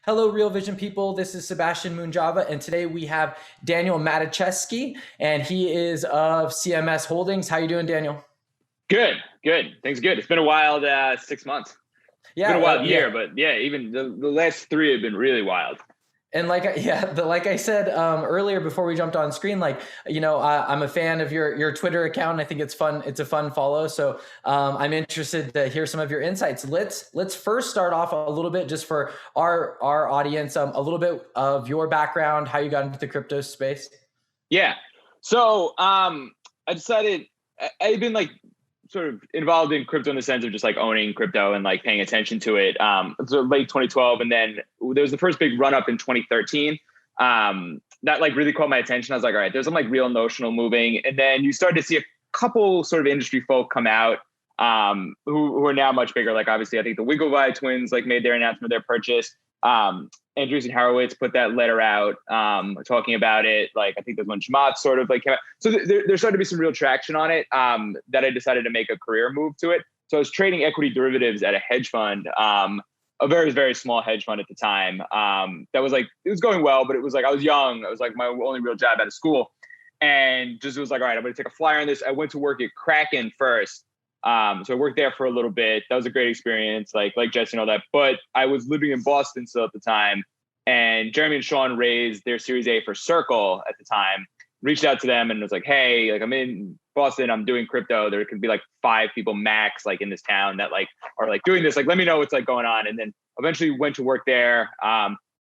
Hello, Real Vision people. This is Sebastian Moonjava, and today we have Daniel Matuszewski, and he is of CMS Holdings. How you doing, Daniel? Good. Things good. It's been a wild 6 months. It's been a wild year, but yeah, even the last three have been really wild. And like I said earlier before we jumped on screen, I'm a fan of your Twitter account. I think it's fun. It's a fun follow. So I'm interested to hear some of your insights. Let's first start off a little bit just for our audience, a little bit of your background, how you got into the crypto space. Yeah. So I decided I've been sort of involved in crypto in the sense of just owning crypto and paying attention to it. So late 2012, and then there was the first big run up in 2013. That really caught my attention. I was like, all right, there's some real notional moving, and then you started to see a couple sort of industry folk come out who are now much bigger. Obviously, I think the Wigglevi twins made their announcement of their purchase. Andreessen Horowitz put that letter out talking about it. I think there's one Chamath sort of came out. So there started to be some real traction on it that I decided to make a career move to it. So I was trading equity derivatives at a hedge fund, a very, very small hedge fund at the time. That was it was going well, but it was I was young. It was my only real job out of school, and just was all right, I'm going to take a flyer on this. I went to work at Kraken first. So I worked there for a little bit. That was a great experience, like Jesse and all that. But I was living in Boston still at the time. And Jeremy and Sean raised their Series A for Circle at the time, reached out to them and was like, hey, I'm in Boston. I'm doing crypto. There could be 5 people max in this town that are doing this. Let me know what's going on. And then eventually went to work there,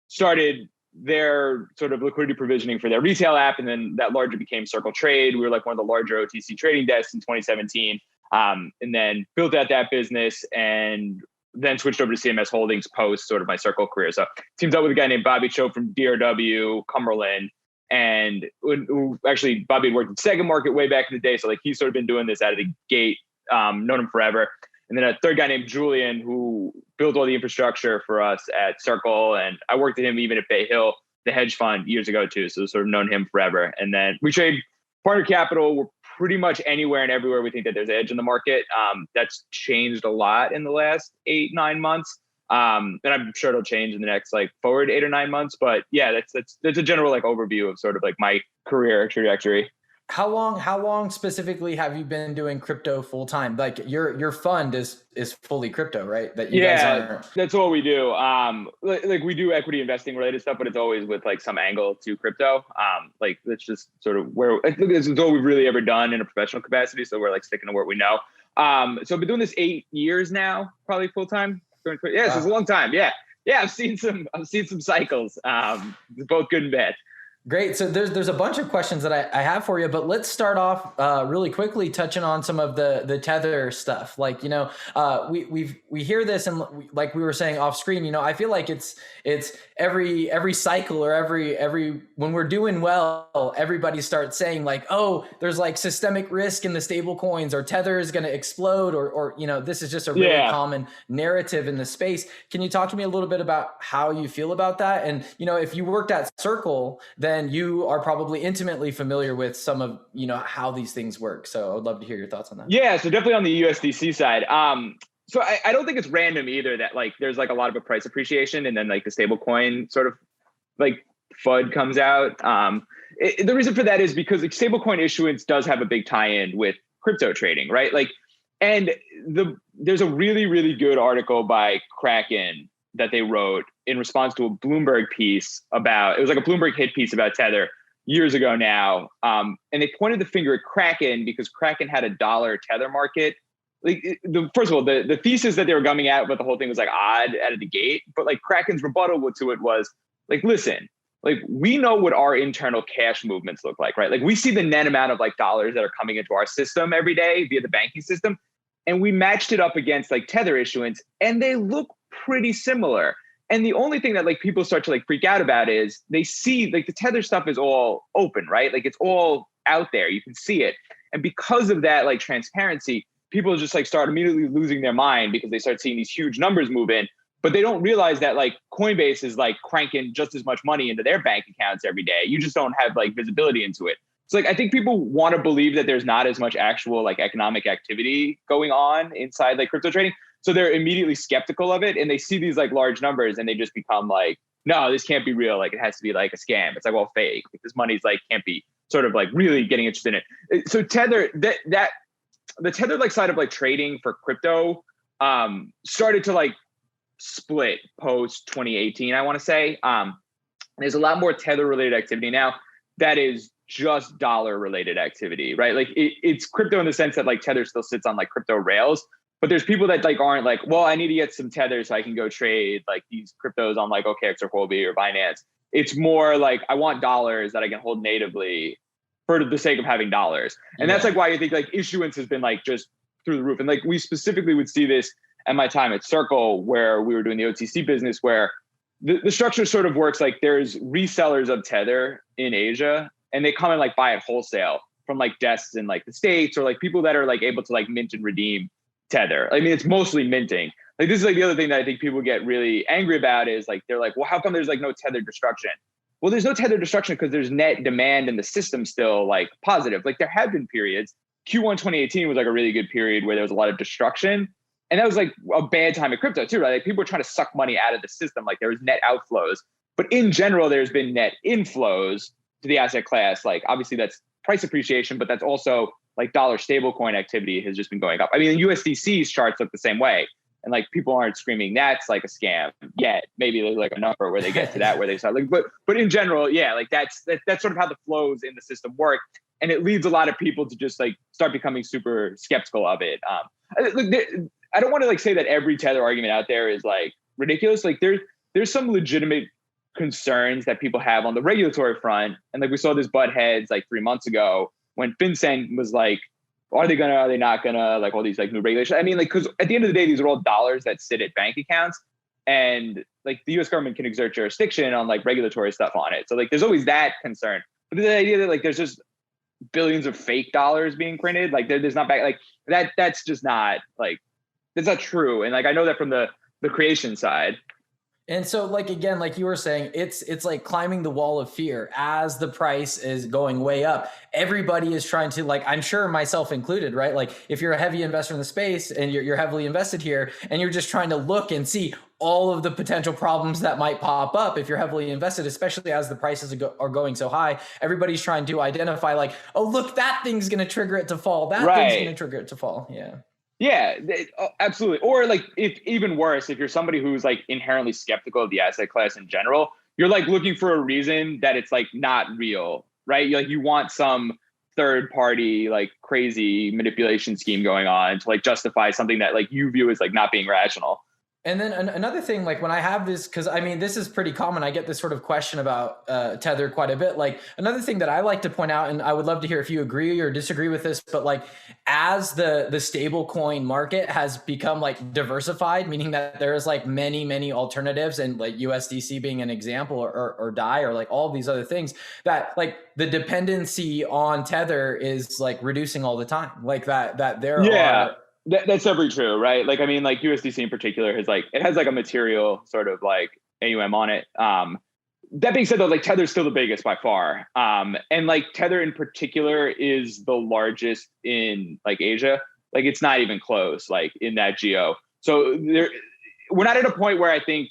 started their sort of liquidity provisioning for their retail app. And then that larger became Circle Trade. We were one of the larger OTC trading desks in 2017. And then built out that business and then switched over to CMS Holdings post sort of my Circle career. So teamed up with a guy named Bobby Cho from DRW, Cumberland. And who actually, Bobby had worked in Second Market way back in the day. So he's sort of been doing this out of the gate, known him forever. And then a third guy named Julian, who built all the infrastructure for us at Circle. And I worked with him even at Bay Hill, the hedge fund, years ago too. So sort of known him forever. And then we trade partner capital. We're pretty much anywhere and everywhere we think that there's edge in the market. That's changed a lot in the last 8-9 months. And I'm sure it'll change in the next forward 8 or 9 months. But yeah, that's a general overview of sort of my career trajectory. How long specifically have you been doing crypto full time? Your fund is fully crypto, right? That you guys are. That's all we do. We do equity investing related stuff, but it's always with some angle to crypto. That's just sort of where I think this is all we've really ever done in a professional capacity. So we're sticking to what we know. So I've been doing this 8 years now, probably full time. Yeah, wow. This is a long time. Yeah. I've seen some cycles, both good and bad. Great. So there's a bunch of questions that I have for you, but let's start off really quickly touching on some of the Tether stuff. We hear this, and like we were saying off screen, I feel like it's every cycle or every when we're doing well, everybody starts saying oh, there's systemic risk in the stable coins, or Tether is going to explode, or this is just a really common narrative in the space. Can you talk to me a little bit about how you feel about that? And if you worked at Circle, then you are probably intimately familiar with some of how these things work. So I would love to hear your thoughts on that. Yeah, so definitely on the USDC side. So I don't think it's random either that there's a lot of a price appreciation, and then the stable coin sort of FUD comes out. The reason for that is because stable coin issuance does have a big tie-in with crypto trading, right? There's a really, really good article by Kraken that they wrote in response to a Bloomberg piece about, it was a Bloomberg hit piece about Tether years ago now. And they pointed the finger at Kraken because Kraken had a dollar Tether market. First of all, the thesis that they were coming out with the whole thing was odd out of the gate, but Kraken's rebuttal to it was listen, we know what our internal cash movements look like, right? We see the net amount of dollars that are coming into our system every day via the banking system. And we matched it up against Tether issuance, and they look pretty similar. And the only thing that people start to freak out about is they see the Tether stuff is all open, right? It's all out there. You can see it. And because of that transparency, people just start immediately losing their mind because they start seeing these huge numbers move in. But they don't realize that Coinbase is cranking just as much money into their bank accounts every day. You just don't have visibility into it. So I think people want to believe that there's not as much actual economic activity going on inside crypto trading. So they're immediately skeptical of it, and they see these like large numbers, and they just become like, no, this can't be real. Like it has to be like a scam. It's like, well, fake. Like, this money's like can't be sort of like really getting interested in it. So Tether, the Tether like side of like trading for crypto started to like split post 2018, I want to say. There's a lot more Tether related activity now that is just dollar related activity, right? Like it's crypto in the sense that like Tether still sits on like crypto rails, but there's people that like aren't like, well, I need to get some Tether so I can go trade like these cryptos on like OKX or Huobi or Binance. It's more like I want dollars that I can hold natively for the sake of having dollars. And that's like why I think like issuance has been like just through the roof. And like we specifically would see this at my time at Circle, where we were doing the OTC business, where the structure sort of works like there's resellers of Tether in Asia, and they come and like buy it wholesale from like desks in like the States, or like people that are like able to like mint and redeem Tether. I mean, it's mostly minting. Like this is like the other thing that I think people get really angry about is like, they're like, well, how come there's like no Tether destruction? Well, there's no Tether destruction because there's net demand in the system still like positive. Like there have been periods. Q1 2018 was like a really good period where there was a lot of destruction. And that was like a bad time of crypto too, right? Like people were trying to suck money out of the system. Like there was net outflows, but in general, there's been net inflows to the asset class. Like obviously that's price appreciation, but that's also like dollar stablecoin activity has just been going up. I mean, USDC's charts look the same way. And like people aren't screaming that's like a scam yet. Maybe there's like a number where they get to that where they start like, but in general, yeah, like that's sort of how the flows in the system work, and it leads a lot of people to just like start becoming super skeptical of it. I don't want to like say that every Tether argument out there is like ridiculous. Like there's some legitimate concerns that people have on the regulatory front, and like we saw this butt heads like 3 months ago when FinCEN was like, are they not gonna, like all these like new regulations? I mean, like, because at the end of the day, these are all dollars that sit at bank accounts, and like the US government can exert jurisdiction on like regulatory stuff on it. So like there's always that concern. But the idea that like there's just billions of fake dollars being printed, like there's not back, like that's just not like, that's not true. And like I know that from the creation side. And so like, again, like you were saying, it's like climbing the wall of fear as the price is going way up. Everybody is trying to, like, I'm sure myself included, right? Like if you're a heavy investor in the space and you're heavily invested here and you're just trying to look and see all of the potential problems that might pop up if you're heavily invested, especially as the prices are going so high, everybody's trying to identify like, oh, look, that thing's going to trigger it to fall. That thing's going to trigger it to fall. Yeah. Yeah, absolutely. Or like, if even worse, if you're somebody who's like inherently skeptical of the asset class in general, you're like looking for a reason that it's like not real, right? Like you want some third party, like crazy manipulation scheme going on to like justify something that like you view as like not being rational. And then another thing, like when I have this, because I mean, this is pretty common. I get this sort of question about Tether quite a bit. Like another thing that I like to point out, and I would love to hear if you agree or disagree with this, but like as the stable coin market has become like diversified, meaning that there's like many alternatives, and like USDC being an example, or DAI, or like all these other things, that like the dependency on Tether is like reducing all the time. Like that there are. That's definitely true, right? Like, I mean, like USDC in particular has like, it has like a material sort of like AUM on it. That being said though, like Tether's still the biggest by far. And like Tether in particular is the largest in like Asia. Like it's not even close, like in that geo. So we're not at a point where I think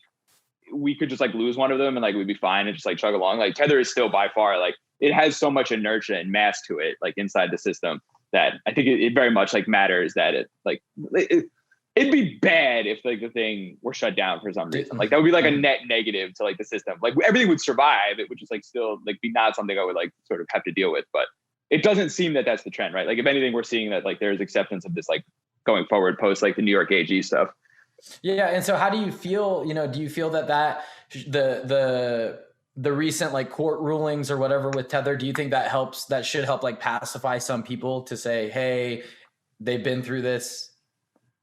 we could just like lose one of them and like we'd be fine and just like chug along. Like Tether is still by far, like it has so much inertia and mass to it, like inside the system, that I think it very much like matters that it'd be bad if like the thing were shut down for some reason. Like that would be like a net negative to like the system. Like everything would survive. It would just like still like be not something I would like sort of have to deal with. But it doesn't seem that that's the trend, right? Like if anything, we're seeing that like there's acceptance of this like going forward post like the New York AG stuff. Yeah. And so how do you feel, do you feel that the recent like court rulings or whatever with Tether, do you think that should help like pacify some people to say, hey, they've been through this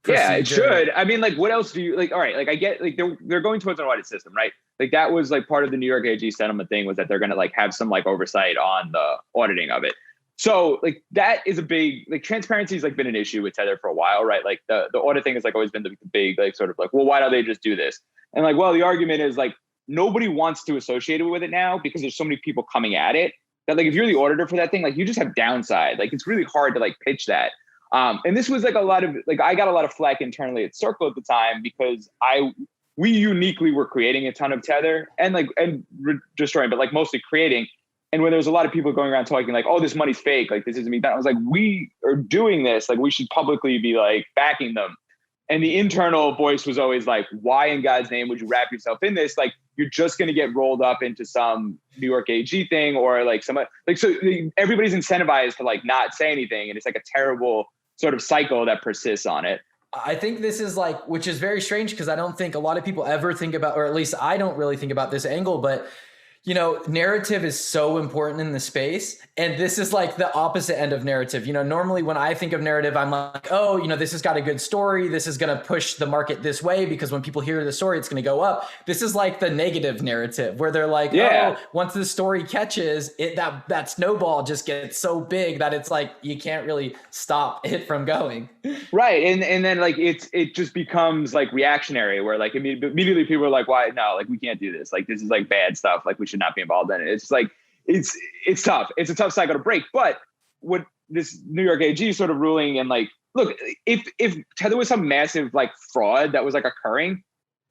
procedure? Yeah, it should. I mean, like what else do you like? All right, like I get like they're going towards an audit system, right? Like that was like part of the New York AG settlement thing, was that they're going to like have some like oversight on the auditing of it. So like that is a big, like transparency has like been an issue with Tether for a while, right? Like the audit thing has like always been the big like sort of like, well, why don't they just do this? And like, well, the argument is like nobody wants to associate it with it now because there's so many people coming at it that like if you're the auditor for that thing, like you just have downside. Like it's really hard to like pitch that. And this was like a lot of like I got a lot of flack internally at Circle at the time because we uniquely were creating a ton of Tether and destroying, but like mostly creating. And when there was a lot of people going around talking like, "Oh, this money's fake," like this isn't me, I was like, "We are doing this. Like, we should publicly be like backing them." And the internal voice was always like, "Why in God's name would you wrap yourself in this? Like, you're just going to get rolled up into some New York AG thing or like some like so everybody's incentivized to like not say anything, and it's like a terrible sort of cycle that persists on it." I think this is like, which is very strange because I don't think a lot of people ever think about, or at least I don't really think about this angle, but you know, narrative is so important in the space. And this is like the opposite end of narrative. You know, normally when I think of narrative, I'm like, oh, you know, this has got a good story. This is going to push the market this way because when people hear the story, it's going to go up. This is like the negative narrative where they're like, oh, once the story catches it, that snowball just gets so big that it's like, you can't really stop it from going. Right. And then like, it just becomes like reactionary where like immediately people are like, why? No, like we can't do this. Like, this is like bad stuff. Like we should not be involved in it. It's like, it's tough. It's a tough cycle to break. But what this New York AG sort of ruling and like, look, if Tether was some massive like fraud that was like occurring,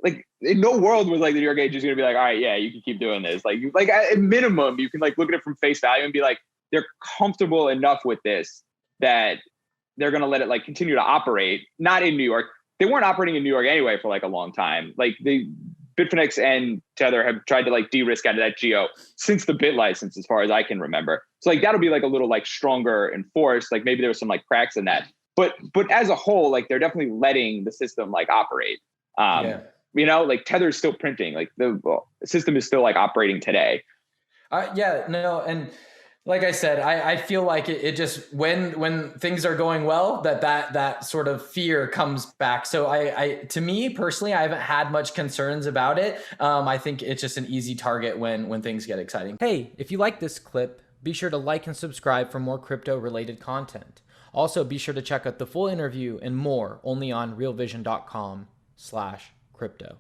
like in no world was like the New York AG is going to be like, all right, yeah, you can keep doing this. Like at minimum, you can like look at it from face value and be like, they're comfortable enough with this that they're going to let it like continue to operate. Not in New York. They weren't operating in New York anyway for like a long time. Like Bitfinex and Tether have tried to like de-risk out of that geo since the bit license, as far as I can remember. So like that'll be like a little like stronger enforced. Like maybe there was some like cracks in that, but as a whole, like they're definitely letting the system like operate. You know, like Tether is still printing. Like the system is still like operating today. And like I said, I feel like it just when things are going well, that sort of fear comes back. So to me personally, I haven't had much concerns about it. I think it's just an easy target when things get exciting. Hey, if you like this clip, be sure to like and subscribe for more crypto related content. Also, be sure to check out the full interview and more only on realvision.com/crypto.